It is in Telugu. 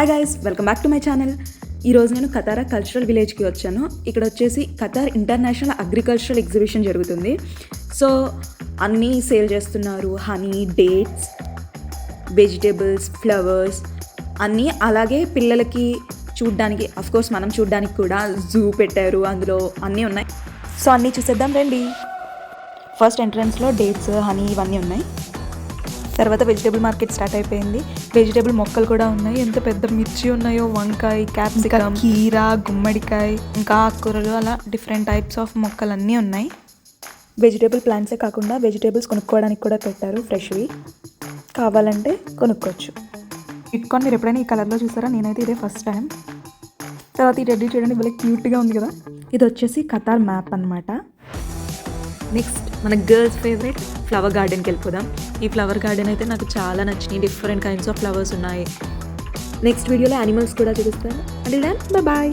Hi guys, welcome back to my channel. ఈరోజు నేను కతారా కల్చరల్ విలేజ్కి వచ్చాను. ఇక్కడ వచ్చేసి ఖతార్ ఇంటర్నేషనల్ అగ్రికల్చరల్ ఎగ్జిబిషన్ జరుగుతుంది. సో అన్నీ సేల్ చేస్తున్నారు, హనీ, డేట్స్, వెజిటేబుల్స్, ఫ్లవర్స్ అన్నీ. అలాగే పిల్లలకి చూడ్డానికి, అఫ్కోర్స్ మనం చూడ్డానికి కూడా జూ పెట్టారు, అందులో అన్నీ ఉన్నాయి. సో అన్నీ చూసేద్దాం రండి. ఫస్ట్ ఎంట్రన్స్లో డేట్స్, హనీ ఇవన్నీ ఉన్నాయి. తర్వాత వెజిటేబుల్ మార్కెట్ స్టార్ట్ అయిపోయింది. వెజిటేబుల్ మొక్కలు కూడా ఉన్నాయి. ఎంత పెద్ద మిర్చి ఉన్నాయో, వంకాయ, క్యాప్సికమ్, కీరా, గుమ్మడికాయ, ఇంకా ఆకుకూరలు, అలా డిఫరెంట్ టైప్స్ ఆఫ్ మొక్కలు అన్నీ ఉన్నాయి. వెజిటేబుల్ ప్లాంట్సే కాకుండా వెజిటేబుల్స్ కొనుక్కోవడానికి కూడా పెట్టారు, ఫ్రెష్వి. కావాలంటే కొనుక్కోవచ్చు. ఇట్కాన్ మీరు ఎప్పుడైనా ఈ కలర్లో చూసారా? నేనైతే ఇదే ఫస్ట్ టైం. తర్వాత ఈ రెడ్డి చూడండి, భలే క్యూట్గా ఉంది కదా. ఇది వచ్చేసి ఖతార్ మ్యాప్ అనమాట. నెక్స్ట్ మన గర్ల్స్ ఫేవరెట్ ఫ్లవర్ గార్డెన్కి వెళ్ళిపోదాం. ఈ ఫ్లవర్ గార్డెన్ అయితే నాకు చాలా నచ్చినాయి. డిఫరెంట్ కైండ్స్ ఆఫ్ ఫ్లవర్స్ ఉన్నాయి. నెక్స్ట్ వీడియోలో యానిమల్స్ కూడా చూపిస్తాను. Until then, bye.